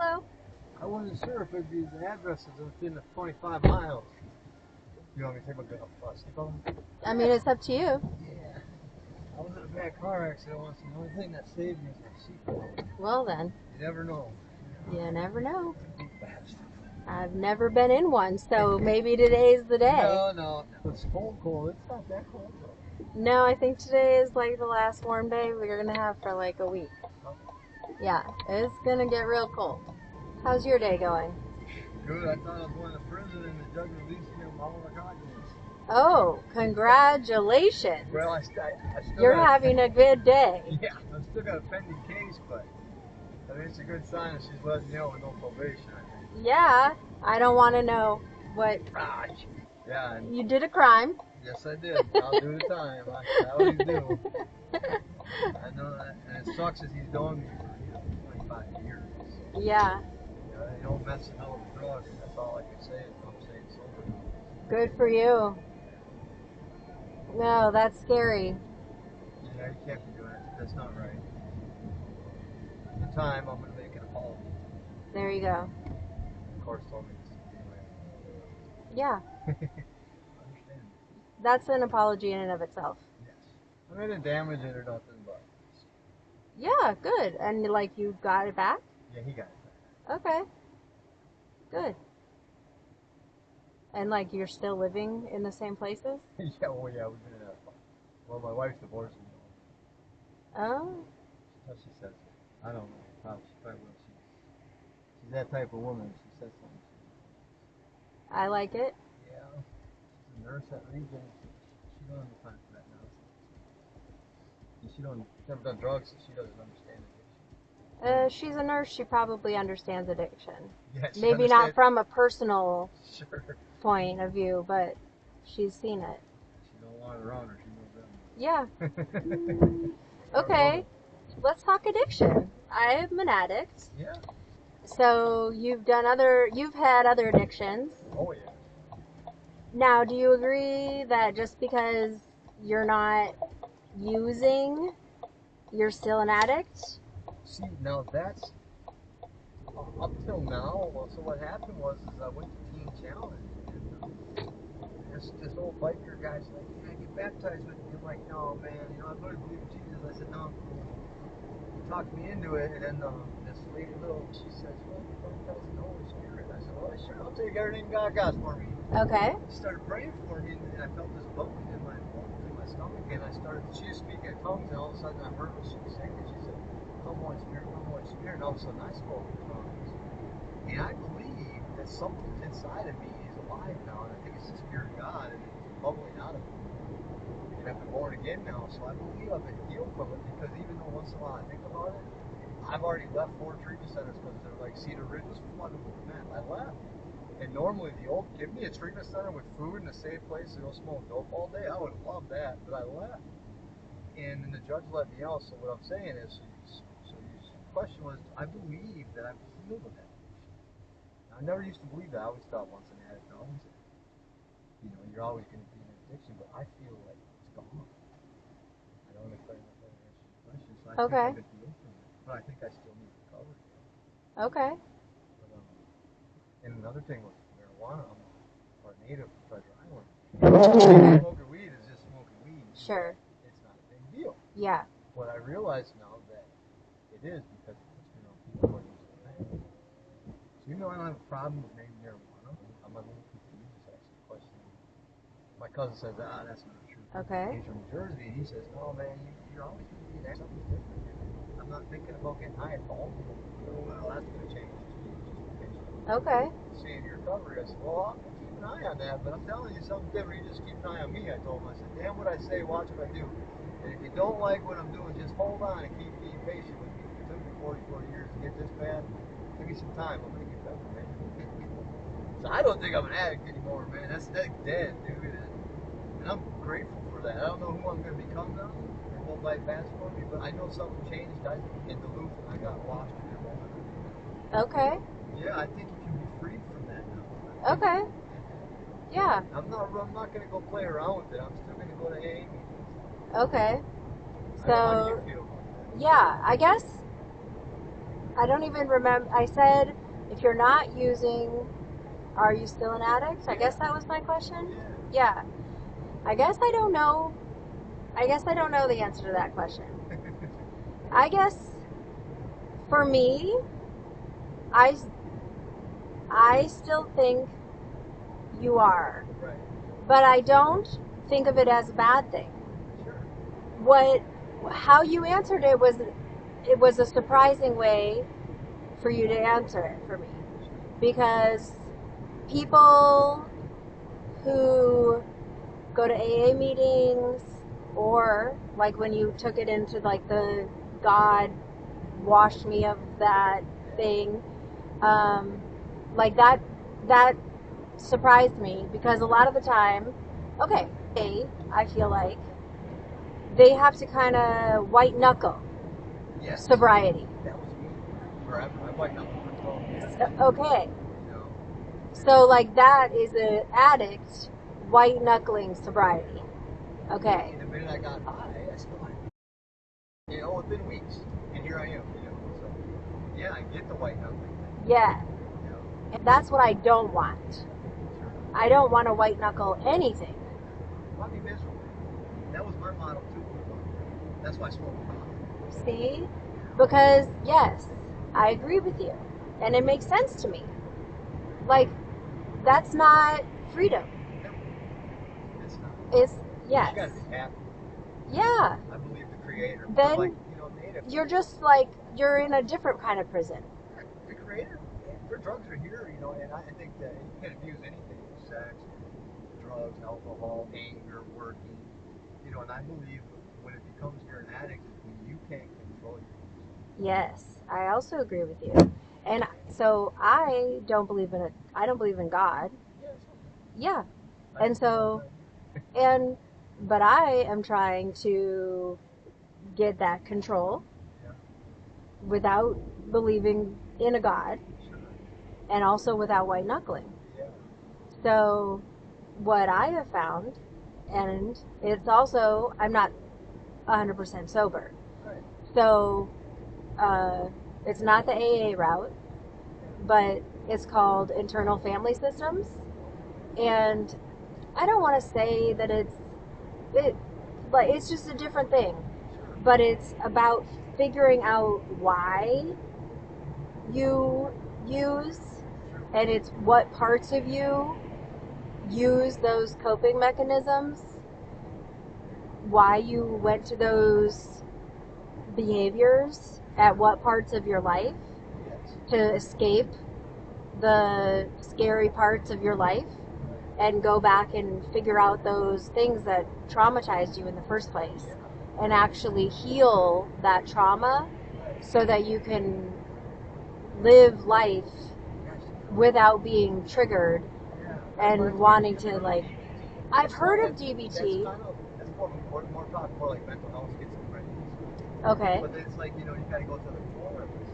Hello. I wasn't sure if it'd be the address is within the 25 miles. You want me to take a good bus? I mean, it's up to you. Yeah. I was in a bad car accident once, and the only thing that saved me was my seatbelt. Well then. You never know. You never know. Fast. I've never been in one, so maybe today's the day. No. It's cold. It's not that cold though. No, I think today is like the last warm day we're gonna have for like a week. Yeah, it's gonna get real cold. How's your day going? Good. I thought I was going to prison and the judge released me on all the documents. Oh, congratulations. Well, I still You're got having a good day. Yeah, I've still got a pending case, but I mean, it's a good sign that she's letting me out with no probation, I think. Yeah, I don't want to know what... Yeah. And you did a crime. yes, I did. I'll do the time. I always do. I know that. And it sucks as he's known me for 25 years. So, Yeah. They don't mess it up with drugs. That's all I can say is I'm saying sober. Good for you. No, that's scary. Yeah, you can't be doing it. That's not right. At the time, I'm going to make an apology. There you go. The court told me this anyway. Yeah. I understand. That's an apology in and of itself. Yes. I didn't damage it or nothing, but... Yeah, good. And like you got it back? Yeah, he got it back. Okay. Good. And like you're still living in the same places? Yeah, we've been in that spot. Well, my wife's divorced me. Oh. That's what she says. I don't know. She probably will. She's that type of woman. She says something. I like it. Yeah. She's a nurse at Region. She don't have time for that now. She's never done drugs, so she doesn't understand addiction. She's a nurse. She probably understands addiction. Yeah, maybe not from a personal point of view, but she's seen it. She don't want it around her. She knows that. Yeah. Okay. Let's talk addiction. I'm an addict. Yeah. So you've had other addictions. Oh yeah. Now, do you agree that just because you're not using, you're still an addict? See, now that's up till now. Well, so what happened was I went to Teen Challenge, and this old biker guy's like, "Yeah, get baptized with me." I'm like, "No, man, I really believe in Jesus." I said, "No." He talked me into it, and then this lady, she says, "Well, you're baptized in the Holy Spirit." I said, "Well, sure, I'll take everything God got for me." Okay. She started praying for me, and I felt this bumping in my stomach, and she was speaking in tongues, and all of a sudden I heard what she was saying, and she said, "Come, Holy Spirit, come, Holy Spirit," and all of a sudden I spoke in tongues. And I believe that something inside of me is alive now, and I think it's the Spirit of God, and it's bubbling out of me. And I've been born again now, so I believe I've been healed from it, because even though once in a while I think about it, I've already left 4 treatment centers because they're like Cedar Ridge was flooded with meth. I left. And normally give me a treatment center with food and a safe place to go smoke dope all day, I would have loved that, but I left. And then the judge let me out, so what I'm saying is, your question was, I believe that I'm healed of that addiction. I never used to believe that. I always thought once an addict, always an addict. You're always going to be in addiction, but I feel like it's gone. I don't know if I answered your question, so I think I've been healed from it, but I think I still need recovery. Okay. And another thing with marijuana, I'm a native from Treasure Island. Smoking weed is just smoking weed. Sure. It's not a big deal. Yeah. But I realize now that it is, because it puts me around people who are using it. So even though I don't have a problem with maybe marijuana, I'm a little confused. It's actually a question. My cousin says, that's not true. Okay. He's from New Jersey, and he says, "No, man, you're always going to be an something different. I'm not thinking about getting high at all." Well, that's going to change. Okay. Seeing your recovery, I said, "Well, I'll keep an eye on that, but I'm telling you something different. You just keep an eye on me." I told him. I said, "Damn what I say, watch what I do. And if you don't like what I'm doing, just hold on and keep being patient with me. It took me 44 years to get this bad. Give me some time. I'm going to get better, man." So I don't think I'm an addict anymore, man. That's dead, dude. And I'm grateful for that. I don't know who I'm going to become now. It won't bite fast for me, but I know something changed. In Duluth, I got washed in there. Okay. Yeah, I think you can be freed from that now. Okay. Yeah. I'm not going to go play around with it. I'm still going to go to AA meetings. Okay. So, how do you feel? Yeah, I guess I don't even remember. I said, if you're not using, are you still an addict? I guess that was my question. Yeah. I guess I don't know. I guess I don't know the answer to that question. I guess for me, I still think you are. Right. But I don't think of it as a bad thing. Sure. How you answered it was a surprising way for you to answer it for me. Because people who go to AA meetings, or like when you took it into like the God washed me of that thing, like that surprised me, because a lot of the time, okay, I feel like they have to kind of white knuckle sobriety. That was me. Or I white knuckled for 12 years. Okay. No. So like that is an addict white knuckling sobriety. Okay. And the minute I got high, I still had, within weeks, and here I am. So yeah, I get the white knuckling thing. Yeah. And that's what I don't want. Sure. I don't want to white knuckle anything. I'll be miserable. That was my model too. That's why I smoked pot. See? Because yes, I agree with you, and it makes sense to me. Like, that's not freedom. No, it's not. It's yes. You gotta be happy. Yeah. I believe the Creator. Then like, native. You're just like, you're in a different kind of prison. The Creator. Their drugs are here, and I think that you can abuse anything: sex, drugs, alcohol, anger, working. And I believe when it becomes you're an addict is when you can't control your. Yes, I also agree with you. And so I don't believe in it. I don't believe in God. Yeah. And so, but I am trying to get that control without believing in a God, and also without white knuckling. So what I have found, and it's also, I'm not 100% sober. So it's not the AA route, but it's called internal family systems. And I don't want to say that but it's just a different thing. But it's about figuring out why you use, and it's what parts of you use those coping mechanisms, why you went to those behaviors at what parts of your life to escape the scary parts of your life, and go back and figure out those things that traumatized you in the first place, and actually heal that trauma so that you can live life without being triggered and wanting to, like, I've heard of DBT. That's more talk, more like mental health, schizophrenia. Okay. But it's like, you gotta go to the core of this.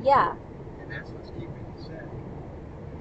Yeah. And that's what's keeping you sad.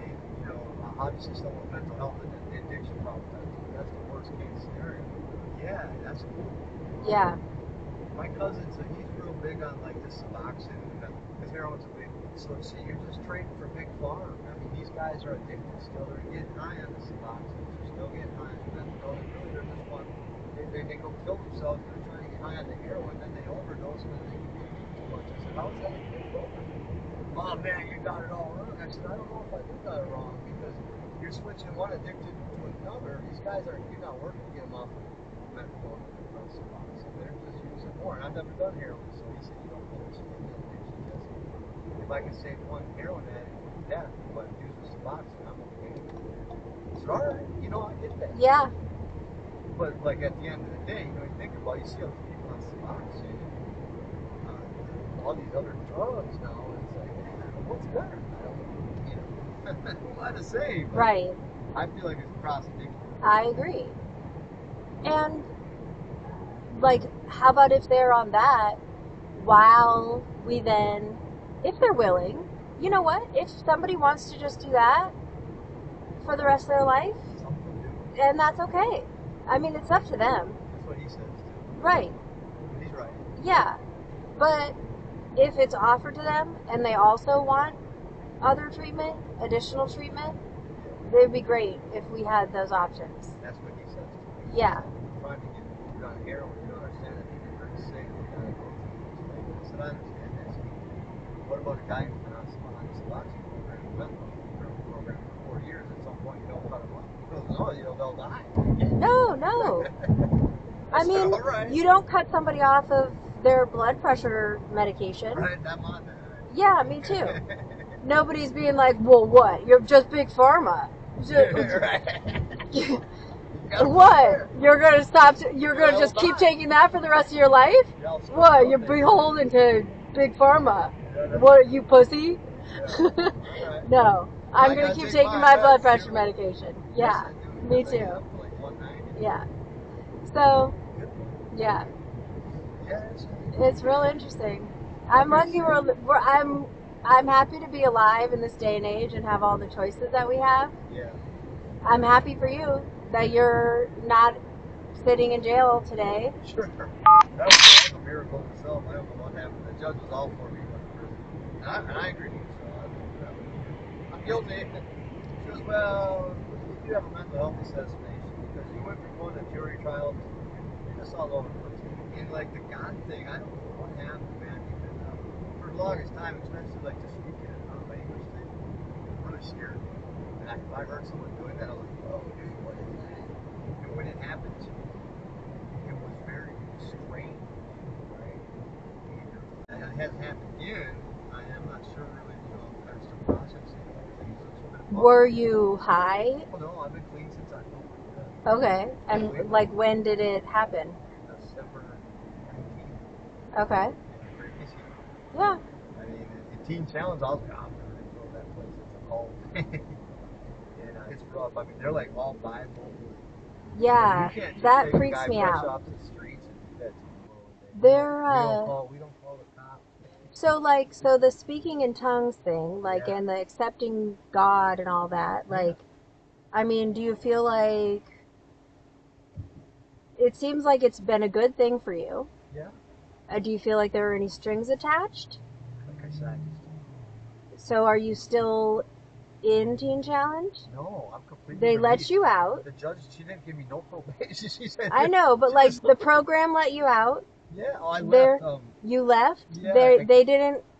And, obviously still with mental health and the addiction problem, that's the worst case scenario. Yeah, that's cool. Yeah. My cousin's, he's real big on like this Suboxone, because heroin's a big, so you're just trading for big farm. I mean, these guys are addicted still. They're getting high on the Suboxone. They're still getting high on the methadone. And really, they're just one. They go kill themselves. They're trying to get high on the heroin, then they overdose when they can get too much. I said, how is that a good overdose? Oh man, you got it all wrong. I said, I don't know if I do got it wrong, because you're switching one addiction to another. These guys you're not working to get them off methadone or Suboxone. They're just using more. And I've never done heroin, so he said, you don't understand the addiction. If I can save one heroin addict from death by using Suboxone, I'm okay. So, all right, I get that. Yeah. But like at the end of the day, you think about it, you see all these people on Suboxone, all these other drugs now, and it's like, man, what's better? I don't know how to say. But right. I feel like it's cross addiction. I agree. And like, how about if they're on that, while we then, if they're willing, you know what? If somebody wants to just do that for the rest of their life, and that's okay. I mean, it's up to them. That's what he says too. Right. He's right. Yeah. But if it's offered to them and they also want other treatment, additional treatment, it would be great if we had those options. That's what he says to me. Yeah. I'm trying to get you on heroin. You don't understand that people are very sick. They gotta go through this. I said, I understand that. So what about a guy who's been on this Suboxone program, mental program for 4 years? At some point, you don't cut him off. He goes, no, they'll die. No. I mean, right. You don't cut somebody off of their blood pressure medication. Right, I'm on that. Yeah, me too. Nobody's being like, well, what? You're just big pharma. What? You're gonna stop? You're gonna just keep taking that for the rest of your life? What? You're beholden to big pharma? What? You pussy? No, I'm gonna keep taking my blood pressure medication. Yeah, me too. Yeah. So, yeah, it's real interesting. I'm lucky. I'm happy to be alive in this day and age and have all the choices that we have. Yeah. I'm happy for you that you're not sitting in jail today. Sure. That was a miracle itself. I don't know what happened. The judge was all for me. And I agree. So I'm guilty. She goes, well, you have a mental health assessment because you went from going to jury trial. You're just all over the place. And like the God thing, I don't know what happened, man. For the longest time, especially like to speak in another language thing, I'm really scared. And if I heard someone doing that, I was like, oh, dude, what is that? And when it happened to me, it was very strange, right? And it hasn't happened again. I am not sure really, kind of still processing everything. Were you high? Oh, no, I've been clean since October. Okay. And like, when did it happen? December 19th. Okay. Previous year. Yeah. I mean, the Teen Challenge, I was like, I'm never going to go to that place. It's a cult. And it's rough. I mean, they're like all Bible. Yeah. You can't just That take a freaks guy me fresh out. off the streets and do that to him. They're, we don't call the cops. So the speaking in tongues thing, like, Yeah. and the accepting God and all that, like, I mean, do you feel like it seems like it's been a good thing for you? Yeah. Do you feel like there are any strings attached? Like I said, So are you still in Teen Challenge? no, I'm completely They let released. you out. The judge, she didn't give me no probation. She said, I know, but like the program let you out. yeah, I They're- left. You left. Yeah,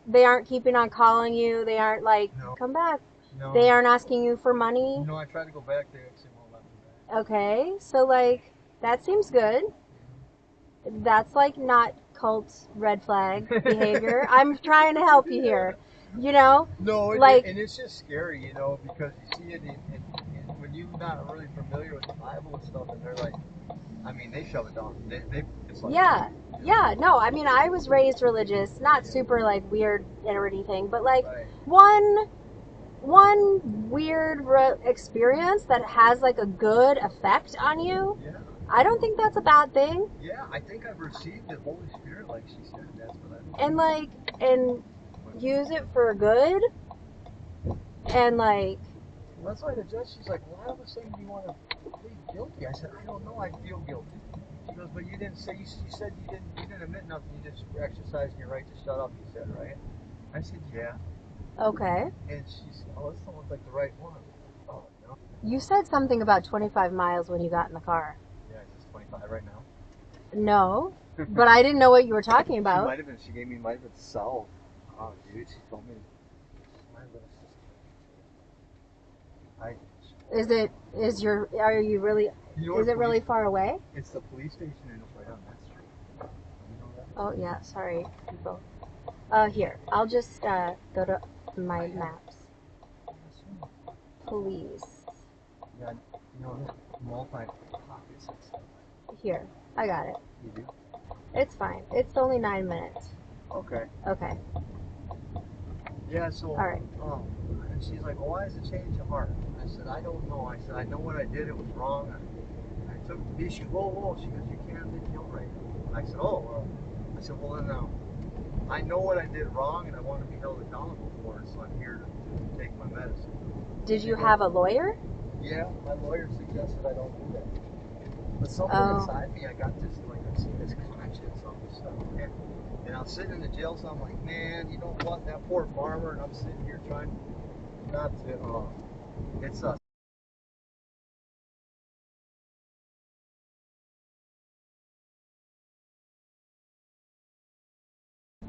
They aren't keeping on calling you. They aren't like, No. come back. No. They aren't asking you for money. No, I tried to go back there. Actually, won't let me back. Okay, so like that seems good. That's like not cult red flag behavior. I'm trying to help you here. You know? No, Like- and it's just scary, because you see it when you're not really familiar with the Bible and stuff, and they're like, I mean, they shove it down. It's like, Yeah, no, I mean, I was raised religious, not super like weird or anything, but like right. one weird experience that has like a good effect on you. Yeah. I don't think that's a bad thing. Yeah, I think I've received the Holy Spirit, like she said. That's what And use it for good. And like, well, that's why the judge, she's like, well, all of a sudden you want to plead guilty? I said, I don't know, I feel guilty. She goes, but you didn't say, you said you didn't admit nothing, you just were exercising your right to shut up, you said, right? I said, yeah. okay. And she said, oh, this don't look like the right one. Oh, no. You said something about 25 miles when you got in the car. Yeah, it's 25 right now. No, but I didn't know what you were talking She about. might have been south. Oh, dude, she told me. My little sister. Are you really, is it really far away? It's the police station and it's right on that street. You know that? Oh, yeah, sorry, people. Here, I'll just go to my maps. Police. Yeah, multi-pockets and stuff. Here, I got it. You do? It's fine. It's only 9 minutes. Okay. Okay. Yeah, so. All right. And she's like, well, why is it change of heart? I said, I don't know. I said, I know what I did. It was wrong. I took the beat. She goes, whoa. She goes, you can't admit guilt right now. I said, oh, well. I said, well, then I know what I did wrong and I want to be held accountable for it, so I'm here to take my medicine. Did you have a lawyer? Yeah, my lawyer suggested I don't do that. But something inside me, I got this, like, this conscience on this stuff. And I'm sitting in the jail cell. I'm like, man, you know what? That poor farmer. And I'm sitting here trying not to. It's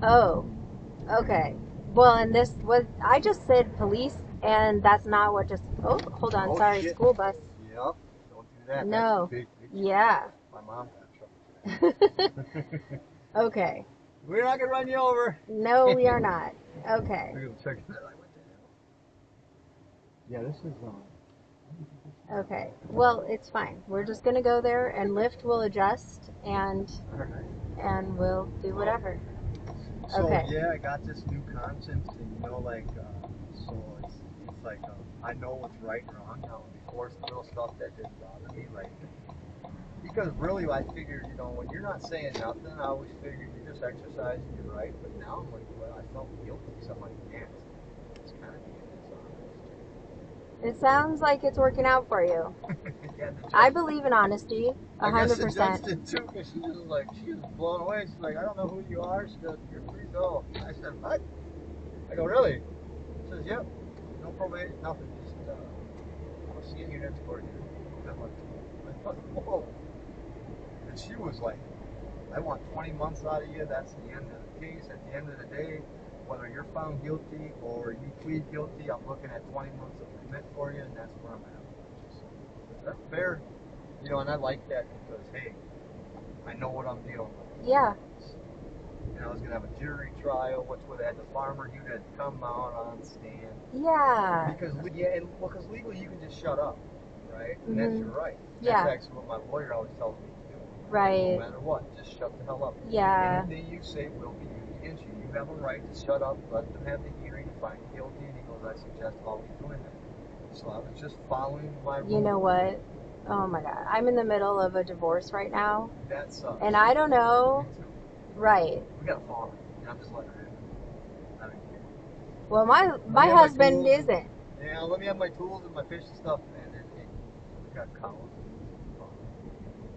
Oh, okay. Well, and this was, I just said police, and that's not what just, oh, hold on, oh sorry, shit. school bus. Yep. Don't do that. No. That's the big. Yeah. My mom got in trouble. Okay. We're not gonna run you over. No, we are not. Okay. We're gonna check it out. Yeah, this is Okay. Well, it's fine. We're just gonna go there, and Lyft will adjust, and we'll do whatever. So Okay. yeah, I got this new conscience, and you know, like, so it's like I know what's right and wrong now. Before it's the little stuff that didn't bother me, like because really I figured, you know, when you're not saying nothing, I always figured you're just exercising your right. But now I'm like, well, I felt guilty, so I'm like, man, it's kind of being dishonest. It sounds like it's working out for you. Yeah, I believe in honesty, I guess the 100%. judge did too, because she was like, she was blown away. She's like, I don't know who you are. She goes, you're free to go. I said, what? I go, really? She says, yep. No probation, nothing. Just, I'll see you in your next court hearing. I'm like, whoa. And she was like, I want 20 months out of you. That's the end of the case. At the end of the day, whether you're found guilty or you plead guilty, I'm looking at 20 months of commit for you, and that's where I'm at. That's fair. You know, and I like that because, hey, I know what I'm dealing with. Yeah. And I was going to have a jury trial, which would have had the farmer unit had come out on stand. Yeah. Because, because legally you can just shut up, right? And that's your right. Yeah. That's actually what my lawyer always tells me to do. Right. No matter what, just shut the hell up. Yeah. Anything you say will be used against you. You have a right to shut up, let them have the hearing, find you guilty, and he goes, I suggest always doing that. So I was just following my rules. You know what? Oh my God. I'm in the middle of a divorce right now. That sucks. And I don't know. Right. We got a farm. I'm just letting her have it. Well, my husband isn't. Yeah, let me have my tools and my fish and stuff, and then we got cows.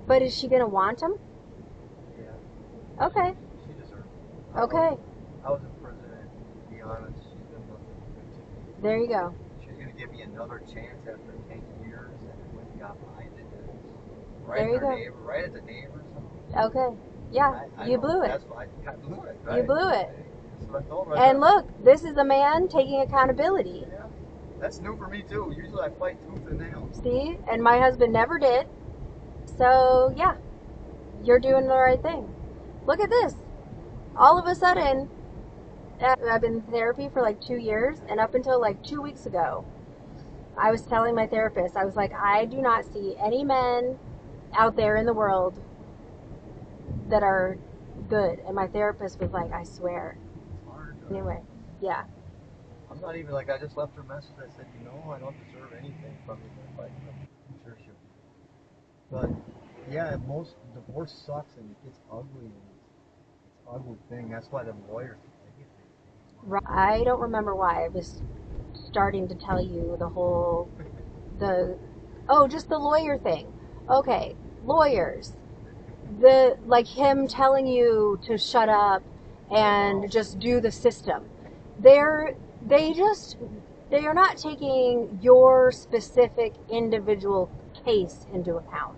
But is she gonna want them? Yeah. Okay. She deserves it. Okay. I was in prison, and to be honest, she's been looking good to me. There you go. She's gonna give me another chance after 10 years, and when got mine, it is There you go. right at the neighbors. Okay. Yeah, you blew it. That's why I blew it. Right? You blew it. That's what I told her. And look, this is a man taking accountability. Yeah. That's new for me too. Usually I fight tooth and nail. See? And my husband never did. So, yeah. You're doing the right thing. Look at this. All of a sudden, I've been in therapy for like 2 years, and up until like 2 weeks ago, I was telling my therapist, I was like, I do not see any men out there in the world that are good. And my therapist was like, I swear. Anyway, yeah. I'm not even like, I just left her a message. I said, you know, I don't deserve anything from you, but I'm sure she'll. But yeah, most divorce sucks and it's ugly. And it's an ugly thing. That's why the lawyers. I don't remember why I was starting to tell you just the lawyer thing. Okay, lawyers. Like him telling you to shut up and just do the system. They are not taking your specific individual case into account.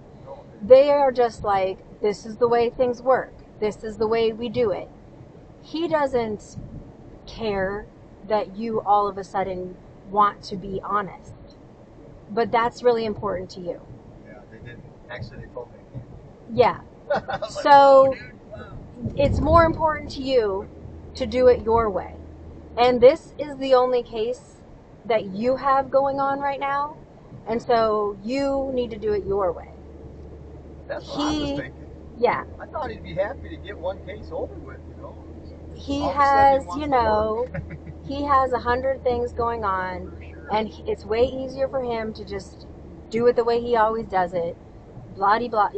They are just like, this is the way things work. This is the way we do it. He doesn't care that you all of a sudden want to be honest. But that's really important to you. Yeah, they didn't. Actually, they told me. Yeah. So it's more important to you to do it your way. And this is the only case that you have going on right now. And so you need to do it your way. That's what I was thinking. Yeah. I thought he'd be happy to get one case over with, you know. He has, he has 100 things going on, and it's way easier for him to just do it the way he always does it. Blah-de-blah,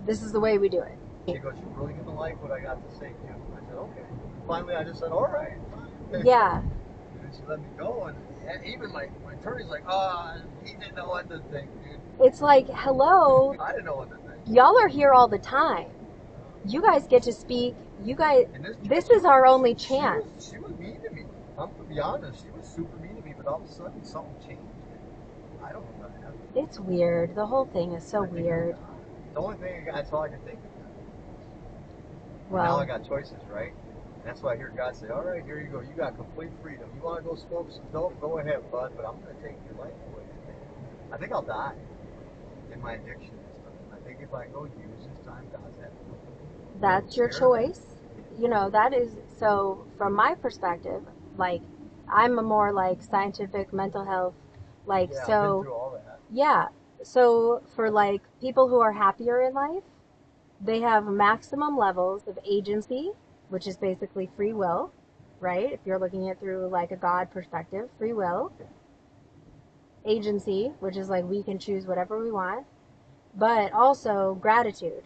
this is the way we do it. She goes, you're really going to like what I got to say, too. I said, okay. Finally, I just said, all right. Yeah. And she let me go, and even my attorney's like, he didn't know what to think, dude. It's like, hello. I didn't know what to think. Y'all are here all the time. You guys get to speak. You guys, And this is our only she chance. she was mean to me. I'm to be honest, she was super mean to me, but all of a sudden something changed. I don't know what happened. It's weird. The whole thing is so I think weird. the only thing that's all I can think of. Well, now I got choices, right? And that's why I hear God say, all right, here you go. You got complete freedom. You want to go smoke some dope? Go ahead, bud. But I'm going to take your life away. I think I'll die in my addiction and stuff. And I think if I go use this time, God's happy. that's your choice. You know, that is, so from my perspective, like, I'm a more like scientific mental health, like, Yeah, I've so, been through all that. yeah. So for like people who are happier in life, they have maximum levels of agency, which is basically free will, right? If you're looking at it through like a God perspective, free will, agency, which is like we can choose whatever we want, but also gratitude.